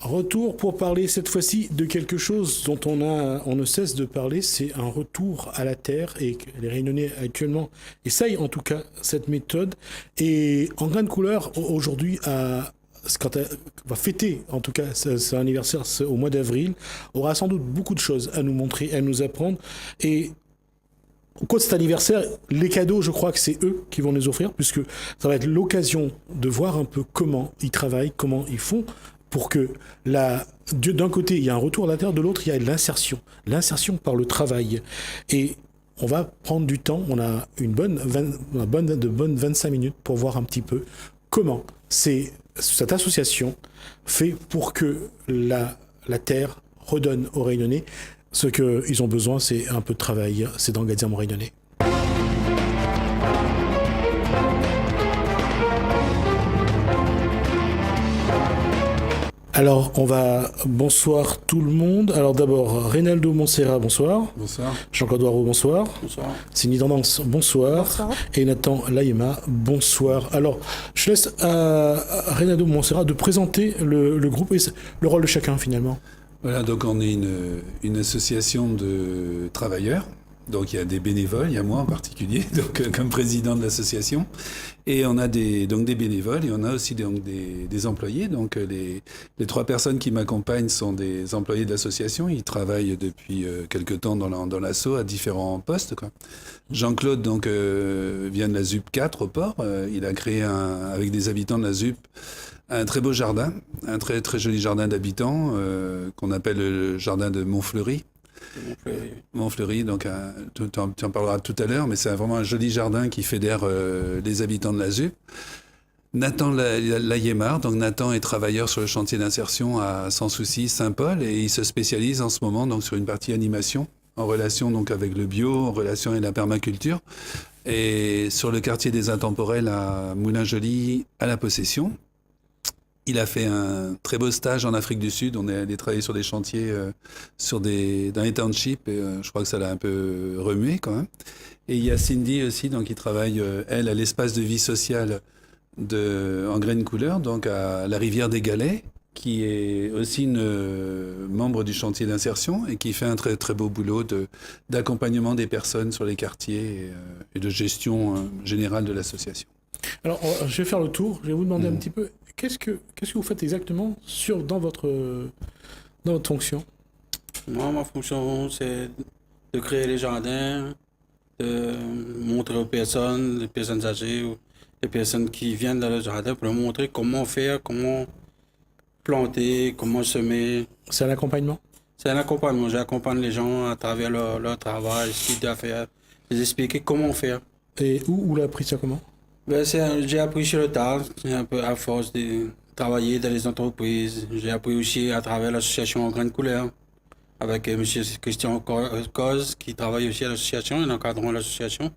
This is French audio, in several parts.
Retour pour parler cette fois-ci de quelque chose dont on ne cesse de parler, c'est un retour à la terre et les Réunionnais actuellement essayent en tout cas cette méthode. Et en grain de couleur, aujourd'hui, quand elle va fêter en tout cas son anniversaire au mois d'avril, aura sans doute beaucoup de choses à nous montrer, à nous apprendre. Et au cours de cet anniversaire, les cadeaux, je crois que c'est eux qui vont nous offrir, puisque ça va être l'occasion de voir un peu comment ils travaillent, comment ils font, pour que d'un côté, il y a un retour à la terre, de l'autre, il y a l'insertion par le travail. Et on va prendre du temps, on a de bonnes 25 minutes pour voir un petit peu comment cette association fait pour que la terre redonne aux Réunionnais. Ce qu'ils ont besoin, c'est un peu de travail, c'est d'engager mon Réunionnais. Alors, bonsoir tout le monde. Alors d'abord, Reynaldo Montserrat, bonsoir. Bonsoir. Jean-Claude Roireau, bonsoir. Bonsoir. Sini Tendance, bonsoir. Bonsoir. Et Nathan Layema, bonsoir. Alors, je laisse à Reynaldo Montserrat de présenter le groupe et le rôle de chacun finalement. Voilà, donc on est une association de travailleurs. Donc il y a des bénévoles, il y a moi en particulier, donc comme président de l'association, et on a des bénévoles et on a aussi des employés. Donc les trois personnes qui m'accompagnent sont des employés de l'association. Ils travaillent depuis quelque temps dans l'asso à différents postes, quoi. Jean-Claude donc vient de la ZUP 4 au port. Il a créé avec des habitants de la ZUP un très beau jardin, un très très joli jardin d'habitants qu'on appelle le jardin de Montfleury. Montfleury, donc tu en parleras tout à l'heure, mais c'est vraiment un joli jardin qui fédère les habitants de la ZUP. Nathan Layemar, donc Nathan est travailleur sur le chantier d'insertion à Sans Souci Saint-Paul et il se spécialise en ce moment donc sur une partie animation en relation donc avec le bio, en relation avec la permaculture et sur le quartier des Intemporels à Moulin-Joly à la Possession. Il a fait un très beau stage en Afrique du Sud. On est allé travailler sur des chantiers, dans les townships. Et je crois que ça l'a un peu remué quand même. Et il y a Cindy aussi, donc qui travaille, elle, à l'espace de vie sociale en graines couleur, donc à la rivière des Galets, qui est aussi une membre du chantier d'insertion et qui fait un très très beau boulot d'accompagnement des personnes sur les quartiers et de gestion générale de l'association. Alors, je vais faire le tour. Je vais vous demander un petit peu, qu'est-ce que vous faites exactement dans votre fonction? Moi, ma fonction, c'est de créer les jardins, de montrer aux personnes, les personnes âgées ou les personnes qui viennent dans le jardin pour leur montrer comment faire, comment planter, comment semer. C'est un accompagnement? C'est un accompagnement. J'accompagne les gens à travers leur travail, ce qu'ils doivent faire, les expliquer comment faire. Et où l'a appris ça comment? J'ai appris sur le tard, un peu à force de travailler dans les entreprises. J'ai appris aussi à travers l'association en graines couleurs avec M. Christian Cause qui travaille aussi à l'association et encadrant l'association.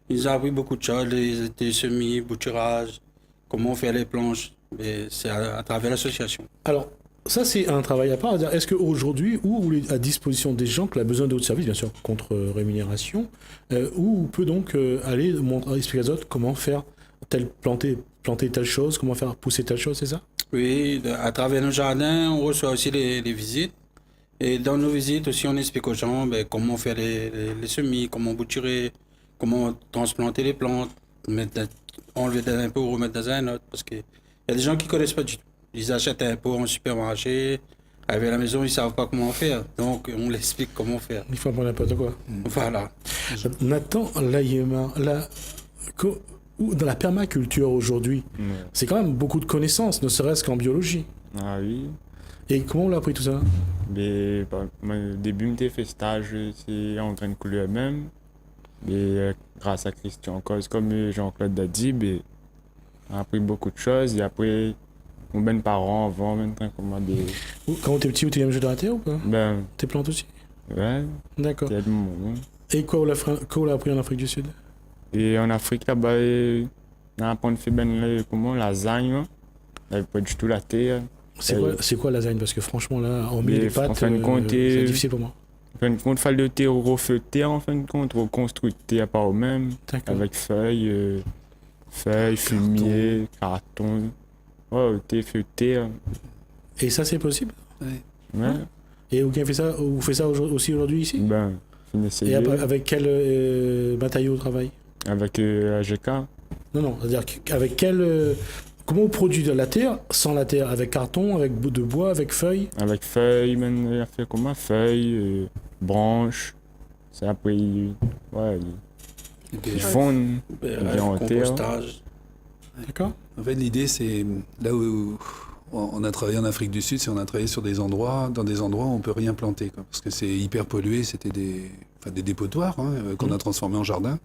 Il nous a appris beaucoup de choses, des semis, bouturage, comment faire les planches. Et c'est à travers l'association. Alors, ça c'est un travail à part. Est-ce qu'aujourd'hui, où vous êtes à disposition des gens qui ont besoin de votre service, bien sûr, contre rémunération, où on peut donc aller expliquer aux autres comment faire planter telle chose, comment faire pousser telle chose, c'est ça? Oui, à travers nos jardins, on reçoit aussi les visites. Et dans nos visites aussi, on explique aux gens comment faire les semis, comment bouturer, comment transplanter les plantes, enlever d'un pot, remettre dans un autre. Parce qu'il y a des gens qui ne connaissent pas du tout. Ils achètent un pot en supermarché, arrivent à la maison, ils ne savent pas comment faire. Donc, on leur explique comment faire. Il faut apprendre n'importe quoi. Voilà. Nathan Layema, dans la permaculture aujourd'hui, c'est quand même beaucoup de connaissances, ne serait-ce qu'en biologie. Ah oui. Et comment on l'a appris tout ça? Mais, au début, j'ai fait stage en graines couleur même. Mais grâce à Christian Cause, comme Jean-Claude a dit, j'ai appris beaucoup de choses. Et après, mes parents vont maintenant commander. Quand t'es petit, tu aimes jouer dans la terre ou pas? Tes plantes aussi? Ouais. D'accord. Et quoi on l'a appris en Afrique du Sud? Et en Afrique, là-bas, on a appris à faire comment lasagne. On pas du tout la terre. C'est quoi la lasagne? Parce que franchement, là, on met les pâtes, c'est difficile pour moi. En fin de compte, il fallait refléter, en fin de compte, reconstruire par eux-mêmes, avec feuilles, fumier, carton. Ouais, thé, feuilleté. Et ça, c'est possible? Ouais. Ouais. Et vous faites ça, aussi aujourd'hui ici? Ben, fin Et avec quel matériau au travail? avec AGK. Non, c'est-à-dire avec quel... comment on produit de la terre sans la terre? Avec carton, avec bout de bois, avec feuilles? Avec feuilles, même, il a fait comment? Feuilles, branches. C'est après, ouais, Et puis, ils fondent. Avec en terre. compostage. D'accord? en fait, l'idée, c'est là où on a travaillé en Afrique du Sud, c'est on a travaillé sur dans des endroits où on peut rien planter, quoi, parce que c'est hyper pollué. C'était des dépotoirs qu'on a transformés en jardin.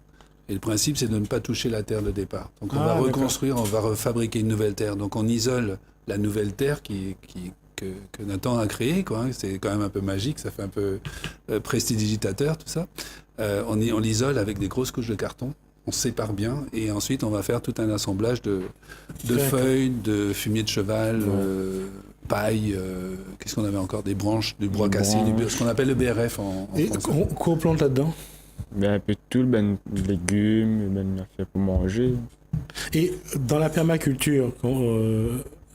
Et le principe, c'est de ne pas toucher la terre de départ. Donc on va d'accord. reconstruire, on va refabriquer une nouvelle terre. Donc on isole la nouvelle terre que Nathan a créée, quoi. C'est quand même un peu magique, ça fait un peu prestidigitateur, tout ça. On l'isole avec des grosses couches de carton. On sépare bien et ensuite on va faire tout un assemblage de D'accord. feuilles, de fumier de cheval, paille, qu'est-ce qu'on avait encore? Des branches, du bois Des cassé, branches. ce qu'on appelle le BRF en Et français. qu'on plante là-dedans? Ben, un peu tout, ben, légumes, ben, il a fait pour manger. Et dans la permaculture,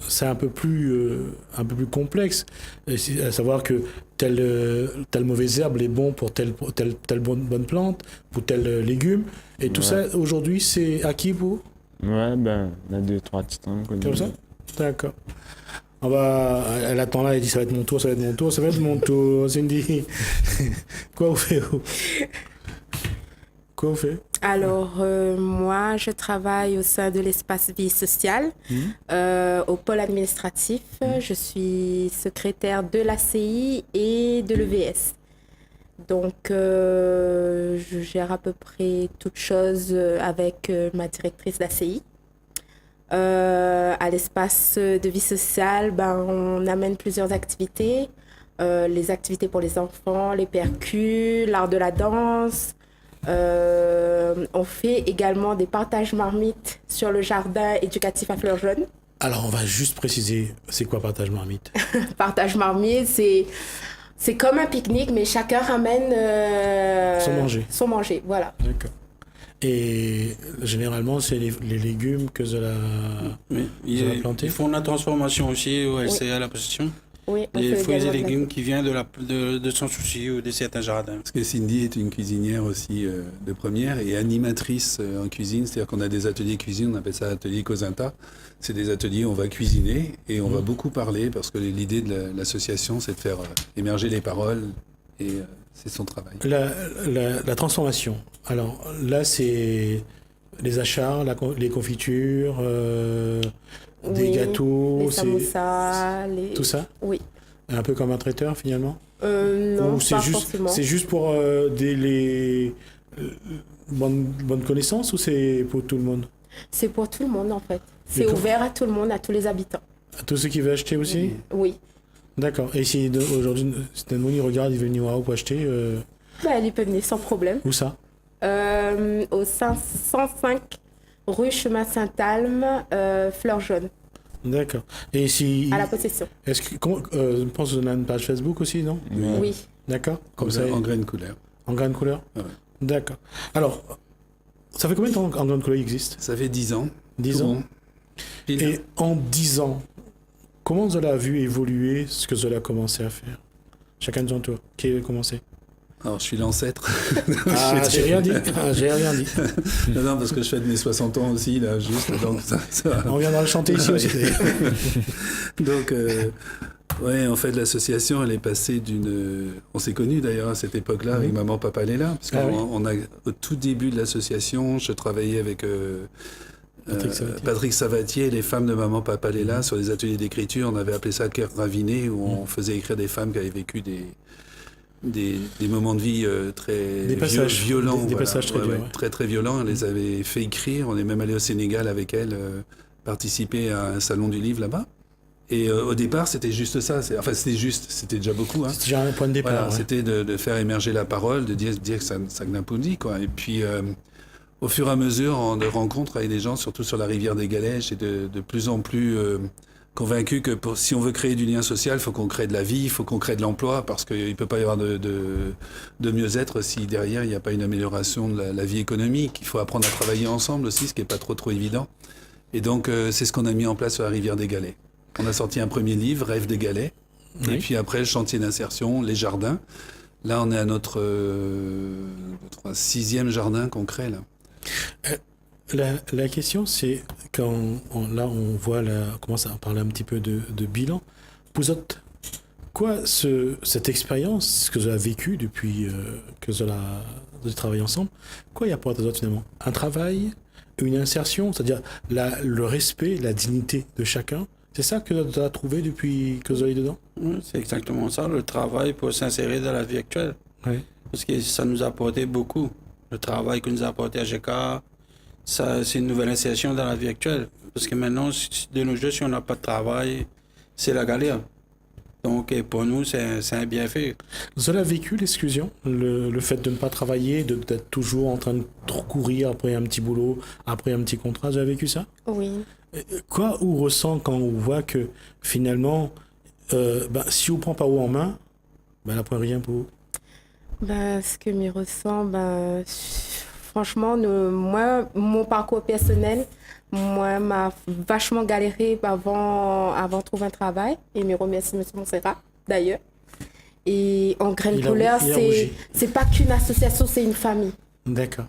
c'est un peu plus complexe. À savoir que telle mauvaise herbe est bon pour telle bonne plante, pour tel légume. Et tout Ouais. ça, aujourd'hui, c'est acquis pour? Ouais, ben, on a 2-3 titans. Comme ça? D'accord. Elle attend là, elle dit ça va être mon tour, ça va être mon tour, ça va être mon tour. Cindy, quoi vous faites? Quoi vous faites? Alors, moi, je travaille au sein de l'espace vie sociale, au pôle administratif. Je suis secrétaire de l'ACI et de l'EVS. Donc, je gère à peu près toutes choses avec ma directrice d'ACI. À l'espace de vie sociale, on amène plusieurs activités. Les activités pour les enfants, les PRQ, l'art de la danse. On fait également des partages marmites sur le jardin éducatif à Fleurs Jaunes. Alors, on va juste préciser, c'est quoi partage marmite? Partage marmite, c'est comme un pique-nique, mais chacun ramène son manger, voilà. D'accord. Et généralement, c'est les légumes que Zola Mais Vous avez planté? ils font la transformation aussi au LCA, la possession. Oui, on Des fait fruits et également de la- légumes qui viennent de son souci ou de certains jardins. Parce que Cindy est une cuisinière aussi de première et animatrice en cuisine, c'est-à-dire qu'on a des ateliers cuisine, on appelle ça atelier Cosinta. C'est des ateliers où on va cuisiner et on va beaucoup parler parce que l'idée de l'association, c'est de faire émerger les paroles et c'est son travail. La transformation. Alors là, c'est les achats, les confitures, des Oui, gâteaux, les samosas, tout ça. Oui. Un peu comme un traiteur finalement. Non, Ou c'est pas juste, forcément. c'est juste pour les bonnes connaissances ou c'est pour tout le monde? C'est pour tout le monde en fait. C'est D'accord. ouvert à tout le monde, à tous les habitants. À tous ceux qui veulent acheter aussi? Oui. D'accord. Et si aujourd'hui, il regarde, il veut venir voir pour acheter, Il peut venir sans problème. où ça? Au 505 rue Chemin Saint-Alme, Fleurs Jaunes, D'accord. Et si... à la possession. Est-ce que, je pense qu'on a une page Facebook aussi, non? Oui. D'accord. Comme ça, En graines couleur. en graine couleur? Ouais. D'accord. Alors, ça fait combien de temps qu'en graine couleur existe? Ça fait 10 ans. 10 Tout ans. bon. Pile. Et en 10 ans, comment Zola a vu évoluer ce que Zola a commencé à faire? Chacun de son tour. Qui a commencé? Alors, je suis l'ancêtre. Ah, j'ai rien dit. Ah, j'ai rien dit. Non, parce que je fais de mes 60 ans aussi, là, juste. Donc, ça On viendra le chanter ici aussi. Donc, ouais, en fait, l'association, elle est passée d'une... On s'est connus d'ailleurs à cette époque-là avec Maman Papa Léla, parce Ah oui. qu'on a, au tout début de l'association, je travaillais avec Patrick Savatier, les femmes de Maman Papa Léla, sur des ateliers d'écriture. On avait appelé ça Cœur raviné, où on faisait écrire des femmes qui avaient vécu des moments de vie très Des passages, violents. des passages très durs, ouais. Très, très violents. On les avait fait écrire. On est même allé au Sénégal avec elles, participer à un salon du livre là-bas. Et au départ, c'était juste ça. C'était déjà beaucoup. Hein. C'est déjà un point de départ. Voilà, ouais. c'était de faire émerger la parole, de dire que ça Sagnapundi, quoi. Et puis, au fur et à mesure, de rencontres avec des gens, surtout sur la rivière des Galets, et de plus en plus convaincu que si on veut créer du lien social, il faut qu'on crée de la vie, il faut qu'on crée de l'emploi, parce qu'il ne peut pas y avoir de mieux-être si derrière, il n'y a pas une amélioration de la vie économique. Il faut apprendre à travailler ensemble aussi, ce qui n'est pas trop évident. Et donc, c'est ce qu'on a mis en place sur la rivière des Galets. On a sorti un premier livre, Rêve des galets. Oui. Et puis après, le chantier d'insertion, les jardins. Là, on est à notre 6e jardin qu'on crée, là. La question, c'est quand on voit, on commence à parler un petit peu de bilan. Pouzot, quoi cette expérience que vous avez vécue depuis que vous avez travaillé ensemble, quoi il y a pour vous finalement? Un travail, une insertion, c'est-à-dire le respect, la dignité de chacun. C'est ça que vous avez trouvé depuis que vous allez dedans? Oui, c'est exactement ça, le travail pour s'insérer dans la vie actuelle. Oui. Parce que ça nous a apporté beaucoup. Le travail que nous a apporté AGK, ça, c'est une nouvelle insertion dans la vie actuelle. Parce que maintenant, de nos jours, si on n'a pas de travail, c'est la galère. Donc, et pour nous, c'est un bienfait. Vous avez vécu l'exclusion, le fait de ne pas travailler, d'être toujours en train de courir après un petit boulot, après un petit contrat, vous avez vécu ça? Oui. Quoi on ressent quand on voit que finalement, si on prend pas haut en main, on prend rien pour vous? Ce que m'y ressent, franchement, moi, mon parcours personnel, moi, m'a vachement galéré avant de trouver un travail. Et mes remercie M. Montserrat, d'ailleurs. Et en Graines Couleurs, c'est pas qu'une association, c'est une famille. D'accord.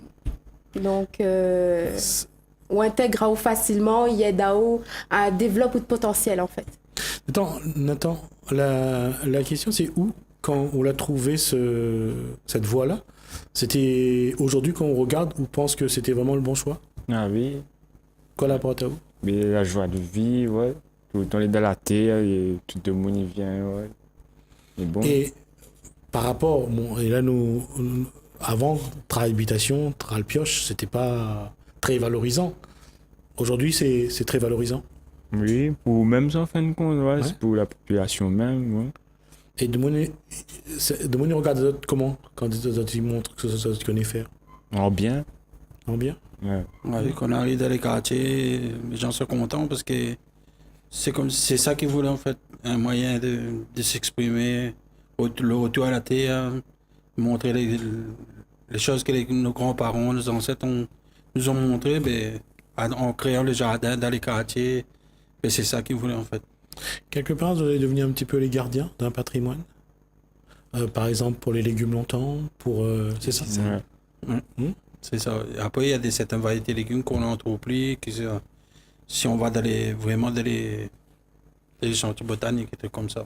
Donc, on intègre facilement, il aide à développer le potentiel, en fait. Nathan, la question, c'est où, quand on a trouvé cette voie-là? C'était aujourd'hui, quand on regarde, on pense que c'était vraiment le bon choix? Ah oui. Quoi l'apporte à vous? Mais la joie de vie, ouais. Tout le temps, on est dans la terre et tout le monde y vient, ouais. Mais bon. Et par rapport, et là, avant, travail habitation, travail pioche, c'était pas très valorisant. Aujourd'hui, c'est très valorisant. Oui, pour même ça, en fin de compte, ouais. C'est pour la population même, ouais. Et de mon regard des autres, comment? Quand des autres ils montrent que ça tu connais faire? En bien. En bien? Ouais. Ouais, quand on arrive dans les quartiers, les gens sont contents parce que c'est ça qu'ils voulaient en fait, un moyen de s'exprimer, le retour à la terre, montrer les choses que nos grands-parents, nos ancêtres nous ont montré, en créant le jardin dans les quartiers, c'est ça qu'ils voulaient en fait. Quelque part, vous allez devenir un petit peu les gardiens d'un patrimoine. Par exemple, pour les légumes longtemps, c'est ça? Ouais. C'est ça. Après, il y a certaines variétés de légumes qu'on n'en trouve plus. Si on va vraiment dans les chantiers botaniques et trucs comme ça.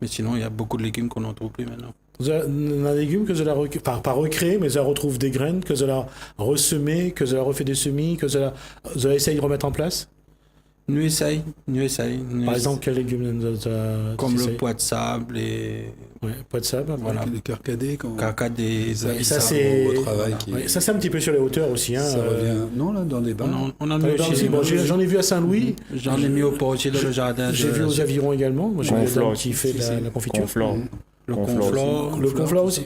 Mais sinon, il y a beaucoup de légumes qu'on n'en trouve plus maintenant. Vous avez un légume que vous allez pas recréer, mais vous allez retrouver des graines, que vous allez ressemer, que vous allez refaire des semis, que vous allez essayer de remettre en place? Nous essayons. Par exemple, quel légume comme le pois de sable et... Ouais, pois de sable. Voilà. Les carcadés. Carcadés. Ça, c'est au travail. Ça, c'est un petit peu sur les hauteurs aussi. Hein, ça revient... Non, là, dans les bains. On en a mis aussi. J'en ai vu à Saint-Louis. J'en ai mis au portier dans le jardin. J'ai vu aux Avirons également. Moi, j'ai vu la dame qui fait la confiture. Le conflore. Le conflore aussi.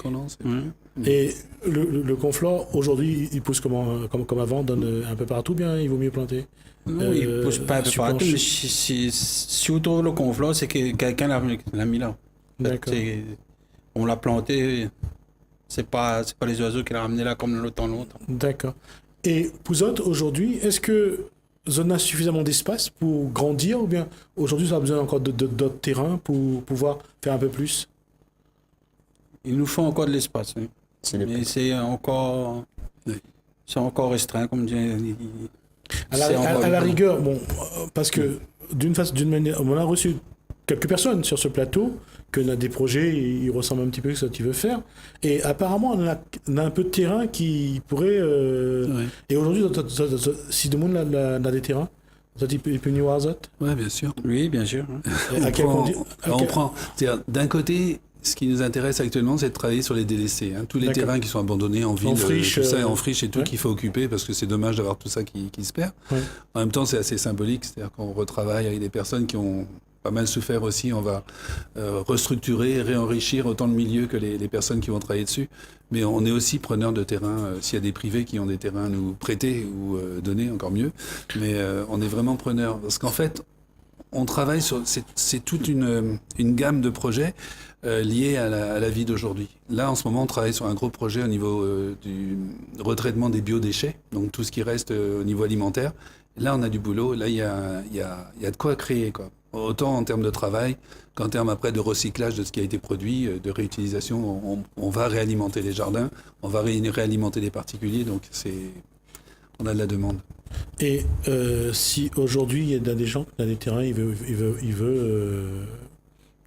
Et le conflore, aujourd'hui, il pousse comme avant, donne un peu partout, bien, il vaut mieux planter. Non, il ne pousse pas un peu partout, mais si vous trouvez le conflore, c'est que quelqu'un l'a mis là. D'accord. On l'a planté, c'est pas les oiseaux qui l'ont ramené là comme le temps longtemps. D'accord. Et Pouzot, aujourd'hui, est-ce que Zone a suffisamment d'espace pour grandir ou bien aujourd'hui, ça a besoin encore d'autres terrains pour pouvoir faire un peu plus? Il nous faut encore de l'espace, oui. Mais c'est encore restreint, comme dit. À la rigueur, parce que d'une manière, on a reçu quelques personnes sur ce plateau qu'on a des projets, ils ressemblent un petit peu à ce que tu veux faire, et apparemment on a un peu de terrain qui pourrait. Ouais. Et aujourd'hui, si tout le monde a des terrains, il peut venir voir ça? Oui, bien sûr. Oui, bien sûr. On prend. D'un côté. Ce qui nous intéresse actuellement, c'est de travailler sur les délaissés. Tous les terrains qui sont abandonnés en ville, en friche, tout ça, en friche et tout, qu'il faut occuper parce que c'est dommage d'avoir tout ça qui se perd. Ouais. En même temps, c'est assez symbolique, c'est-à-dire qu'on retravaille avec des personnes qui ont pas mal souffert aussi. On va restructurer, réenrichir autant le milieu que les personnes qui vont travailler dessus. Mais on est aussi preneur de terrain. S'il y a des privés qui ont des terrains à nous prêter ou donner, encore mieux. Mais on est vraiment preneur. Parce qu'en fait, on travaille sur... C'est toute une gamme de projets liés à la vie d'aujourd'hui. Là, en ce moment, on travaille sur un gros projet au niveau du retraitement des biodéchets, donc tout ce qui reste au niveau alimentaire, Là, on a du boulot. Là, il y a de quoi créer, quoi. Autant en termes de travail qu'en termes après de recyclage de ce qui a été produit, de réutilisation. On va réalimenter les jardins, on va réalimenter les particuliers. Donc, on a de la demande. Et si aujourd'hui, il y a des gens qui ont des terrains, il veut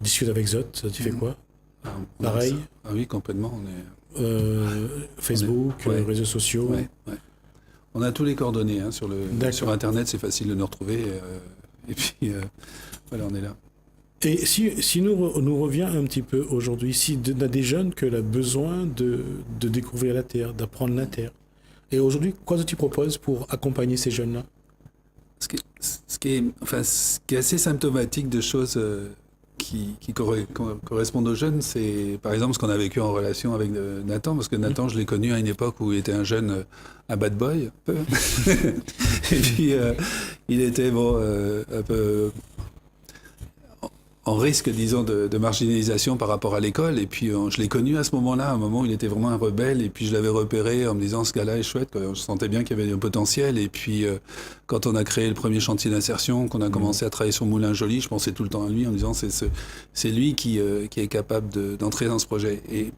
discuter avec Zot, ça tu fais quoi? Pareil. Ah oui, complètement. Facebook, réseaux sociaux. Ouais. On a tous les coordonnées hein, sur Internet, c'est facile de nous retrouver. Et puis, voilà, on est là. Et si nous revient un petit peu aujourd'hui, si on a des jeunes qui ont besoin de découvrir la Terre, d'apprendre la Terre, et aujourd'hui, quoi tu proposes pour accompagner ces jeunes-là? Ce qui est assez symptomatique de choses qui correspondent aux jeunes, c'est par exemple ce qu'on a vécu en relation avec Nathan, parce que Nathan, je l'ai connu à une époque où il était un jeune un bad boy, un peu. Et puis, il était un peu en risque, disons, de marginalisation par rapport à l'école. Et puis, je l'ai connu à ce moment-là, à un moment où il était vraiment un rebelle. Et puis, je l'avais repéré en me disant, ce gars-là est chouette, quoi. Je sentais bien qu'il y avait du potentiel. Et puis, quand on a créé le premier chantier d'insertion, qu'on a commencé à travailler sur Moulin Joly, je pensais tout le temps à lui en me disant, c'est lui qui est capable d'entrer dans ce projet. Et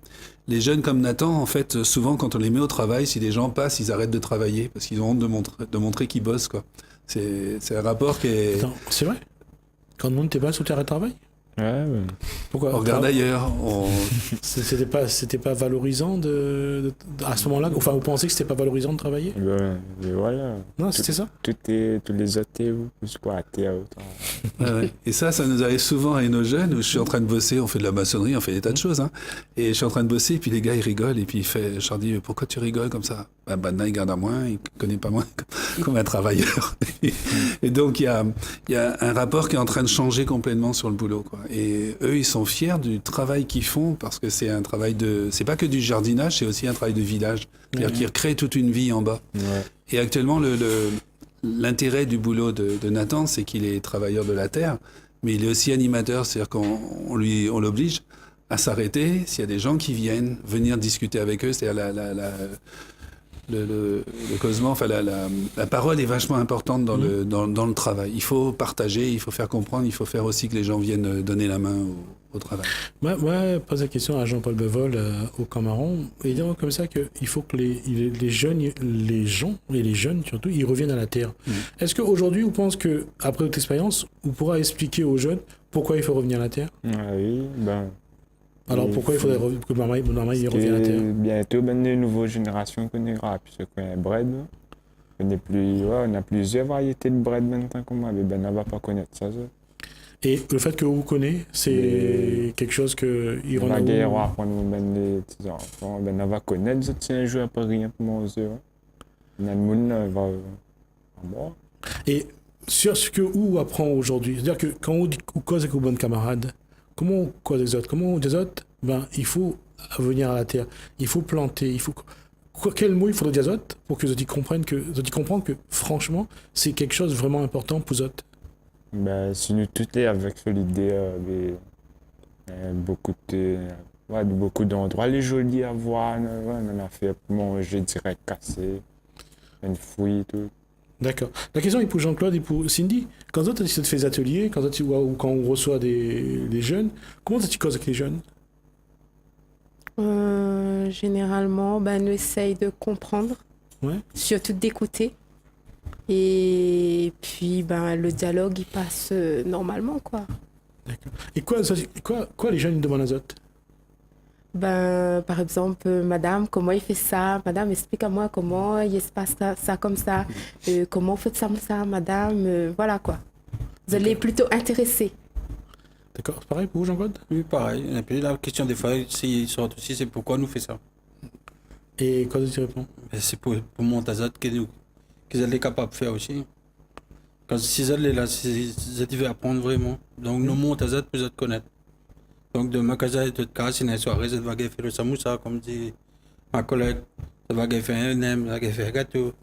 les jeunes comme Nathan, en fait, souvent, quand on les met au travail, si des gens passent, ils arrêtent de travailler parce qu'ils ont honte de montrer qu'ils bossent, quoi. C'est un rapport qui est... Attends, c'est vrai? Quand le monde n'était pas sous terre de travail? Ouais. On Pourquoi? regarde ailleurs. C'était pas valorisant à ce moment-là? Enfin, vous pensez que c'était pas valorisant de travailler? Mais voilà. Non, c'était ça? Tous les athées, plus quoi, athées. Ouais. Et ça nous arrive souvent à nos jeunes où je suis en train de bosser, on fait de la maçonnerie, on fait des tas de choses. Hein, et je suis en train de bosser, et puis les gars, ils rigolent, et puis je leur dis, pourquoi tu rigoles comme ça? Maintenant, il garde à moi, il connaît pas moi comme un travailleur. Et donc, il y a un rapport qui est en train de changer complètement sur le boulot, quoi. Et eux, ils sont fiers du travail qu'ils font parce que c'est un travail c'est pas que du jardinage, c'est aussi un travail de village. C'est-à-dire qu'ils recréent toute une vie en bas. Ouais. Et actuellement, l'intérêt du boulot de Nathan, c'est qu'il est travailleur de la terre, mais il est aussi animateur. C'est-à-dire qu'on l'oblige à s'arrêter s'il y a des gens qui viennent venir discuter avec eux. C'est-à-dire le causement, enfin la parole est vachement importante dans le travail. Il faut partager, il faut faire comprendre, il faut faire aussi que les gens viennent donner la main au travail. Moi, pose la question à Jean-Paul Bevol au Cameroun, et dire comme ça qu'il faut que les jeunes, les gens et les jeunes surtout, ils reviennent à la terre. Est-ce qu'aujourd'hui, vous pensez qu'après votre expérience, vous pourrez expliquer aux jeunes pourquoi il faut revenir à la terre? Oui, alors pourquoi il faudrait que maman il revienne à la terre? Bientôt, les nouvelles générations connaîtra, puisque le bread, on a plusieurs variétés de bread maintenant comme moi, mais on ne va pas connaître ça. Et le fait que vous connaissez, c'est quelque chose que ils on va apprendre les petits enfants, on va connaître un jour après rien pour manger. Le monde va boire. Et sur ce que vous apprend aujourd'hui, c'est-à-dire que quand vous cause avec vos bonnes camarades, comment on cause des autres? Comment on dit aux autres? Il faut venir à la terre, il faut planter, il faut... Quel mot il faudrait dire aux autres pour que les autres comprennent que franchement, c'est quelque chose de vraiment important pour les autres? Si nous tous les avec l'idée, beaucoup d'endroits, les jolis à voir, on a fait pour manger direct cassé, une fouille et tout. D'accord. La question est pour Jean-Claude et pour Cindy. Quand tu fais des ateliers, quand on reçoit des jeunes, comment tu causes avec les jeunes? Généralement, nous essaye de comprendre, surtout d'écouter. Et puis, le dialogue, il passe normalement, quoi. D'accord. Et quoi les jeunes ils demandent aux autres? Par exemple, madame, comment il fait ça? Madame, explique à moi comment il se passe ça comme ça. Comment vous faites ça comme ça, madame? Voilà, quoi. Vous allez plutôt intéresser. D'accord. C'est pareil pour vous, Jean-Claude? Oui, pareil. Et puis la question des fois, s'ils sortent aussi, c'est pourquoi nous fait ça. Et quoi tu réponds? C'est pour monter à qu'ils sont capables de faire aussi. Quand si ils sont là, ils veulent apprendre vraiment. Donc nous montons à pour les connaître. Donc de ma casa et de cas, si une soirée, je vais faire le samoussa, comme dit ma collègue. Je vais faire un nem, je vais faire un gâteau.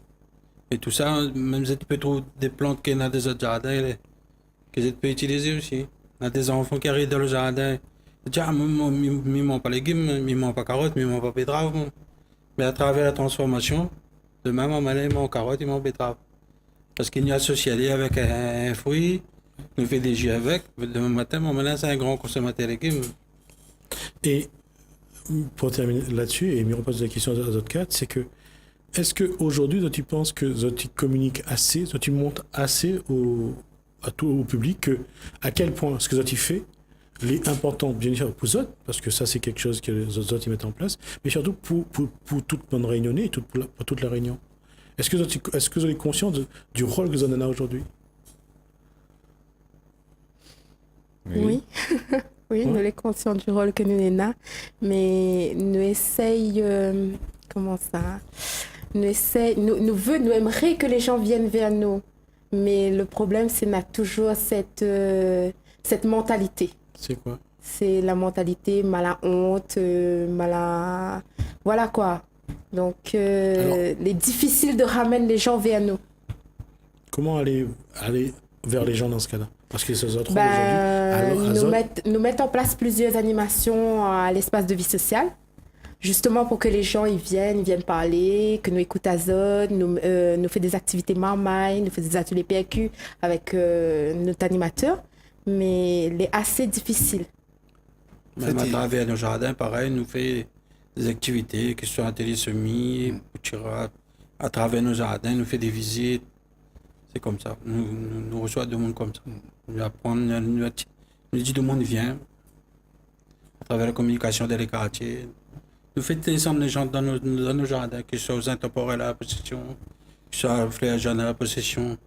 Et tout ça, même si tu peux trouver des plantes qui sont dans des autres jardins, que tu peux utiliser aussi. Il y a des enfants qui arrivent dans le jardin. Ils disent, ils ne mangent pas légumes, ils ne mangent pas carottes, ils ne mangent pas betterave. Mais à travers la transformation, demain, maman, ils mangent carottes, ils mangent betterave. Parce qu'il y a associé avec un fruit, nous fait des jus avec. Demain matin, mon ménage, c'est un grand consommateur de légumes. Et pour terminer là-dessus, et me repose la question à d'autres cadres, c'est que est-ce qu'aujourd'hui, tu penses que tu communiques assez, tu montres assez à tout au public que à quel point ce que tu fais est important, bien sûr, pour eux, parce que ça, c'est quelque chose que les autres ils mettent en place, mais surtout pour toute bonne réunionnais, pour toute la réunion. Est-ce que vous êtes conscient du rôle que vous en avez aujourd'hui? Oui. Oui, nous sommes conscients du rôle que nous avons, mais nous essayons, comment ça? Nous aimerions que les gens viennent vers nous, mais le problème, c'est qu'on a toujours cette mentalité. C'est quoi? C'est la mentalité mal à honte, voilà quoi. Donc, il est difficile de ramener les gens vers nous. Comment aller vers les gens dans ce cas-là? Parce que ces autres aujourd'hui... Nous mettons en place plusieurs animations à l'espace de vie sociale, justement pour que les gens ils viennent parler, que nous écoutent Azot, nous faisons des activités marmailles, nous faisons des ateliers PRQ avec notre animateur, mais c'est assez difficile. Même à travers nos jardins, pareil, nous faisons des activités, que ce soit atelier semis, à travers nos jardins, nous faisons des visites. C'est comme ça. Nous recevons du monde comme ça. Nous apprenons, nous dit tout le monde vient. À travers la communication dans les quartiers. Nous faisons descendre les gens dans nos jardins, que ce soit aux intemporels à la possession, que ce soit aux frères jeunes à la possession,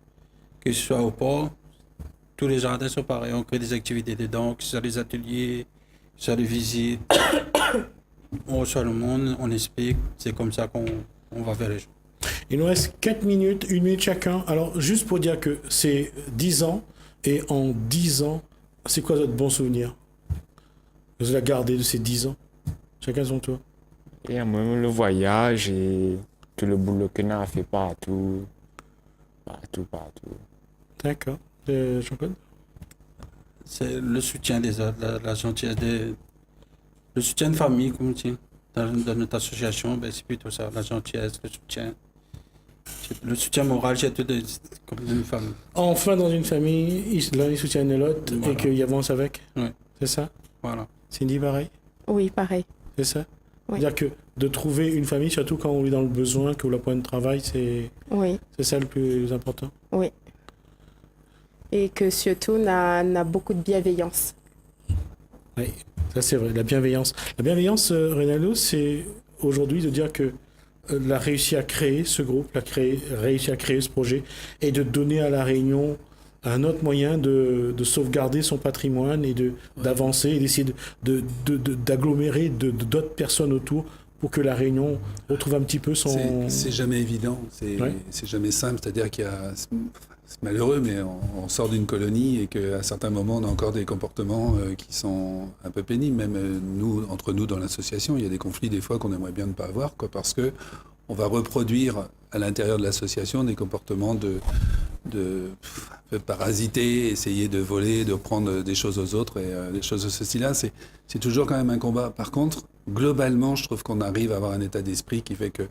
que ce soit au port. Tous les jardins sont pareils. On crée des activités dedans, que ce soit des ateliers, que ce soit des visites. On reçoit le monde, on explique. C'est comme ça qu'on va vers les gens. Il nous reste 4 minutes, 1 minute chacun. Alors, juste pour dire que c'est 10 ans, et en 10 ans, c'est quoi votre bon souvenir? Vous avez gardé de ces 10 ans? Chacun son tour. Et moi, le voyage et tout le boulot qu'on a fait partout. D'accord. Jean-Claude? C'est le soutien des autres, la gentillesse, le soutien de famille, comme on dit. Dans notre association, c'est plutôt ça, la gentillesse, le soutien. Le soutien moral, j'ai tout comme une famille. Enfin, dans une famille, l'un il soutient l'autre et qu'il avance avec. Oui. C'est ça? Voilà. Cindy, pareil? Oui, pareil. C'est ça? Oui. C'est-à-dire que de trouver une famille, surtout quand on est dans le besoin, que la point de travail, c'est ça le plus important? Oui. Et que surtout, on a beaucoup de bienveillance. Oui, ça c'est vrai, la bienveillance. La bienveillance, Reynaldo, c'est aujourd'hui de dire que a réussi à créer ce groupe, réussi à créer ce projet et de donner à La Réunion un autre moyen de sauvegarder son patrimoine et d'avancer et d'essayer d'agglomérer d'autres personnes autour pour que La Réunion retrouve un petit peu son... C'est jamais évident, c'est jamais simple, c'est-à-dire qu'il y a... C'est malheureux, mais on sort d'une colonie et qu'à certains moments, on a encore des comportements qui sont un peu pénibles. Même entre nous, dans l'association, il y a des conflits des fois qu'on aimerait bien ne pas avoir, parce que on va reproduire à l'intérieur de l'association des comportements de parasiter, essayer de voler, de prendre des choses aux autres et des choses de ce style-là. C'est toujours quand même un combat. Par contre, globalement, je trouve qu'on arrive à avoir un état d'esprit qui fait que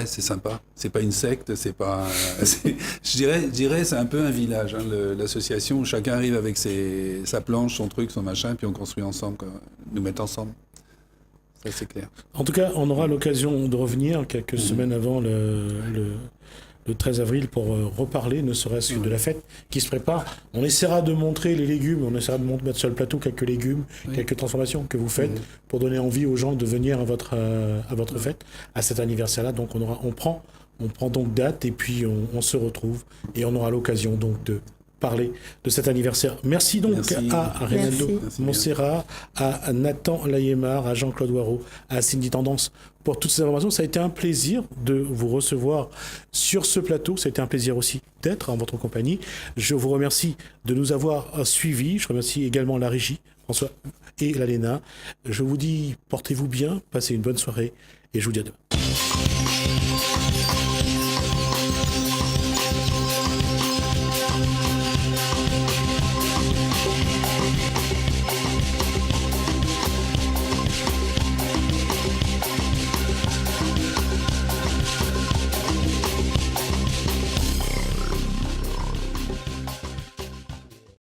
c'est sympa. C'est pas une secte, c'est pas. Je dirais, c'est un peu un village, l'association où chacun arrive avec sa planche, son truc, son machin, puis on construit ensemble, nous mettre ensemble. Ça, c'est clair. En tout cas, on aura l'occasion de revenir quelques semaines avant le 13 avril pour reparler, ne serait-ce que de la fête qui se prépare. On essaiera de montrer les légumes, on essaiera de mettre sur le plateau quelques légumes, quelques transformations que vous faites pour donner envie aux gens de venir à votre fête, à cet anniversaire-là. Donc on prend donc date et puis on se retrouve et on aura l'occasion donc de parler de cet anniversaire. Merci donc à Reynaldo Montserrat, à Nathan Layemar, à Jean-Claude Waro, à Cindy Tendance pour toutes ces informations. Ça a été un plaisir de vous recevoir sur ce plateau. Ça a été un plaisir aussi d'être en votre compagnie. Je vous remercie de nous avoir suivis. Je remercie également la régie, François et l'ALENA. Je vous dis, portez-vous bien, passez une bonne soirée et je vous dis à demain.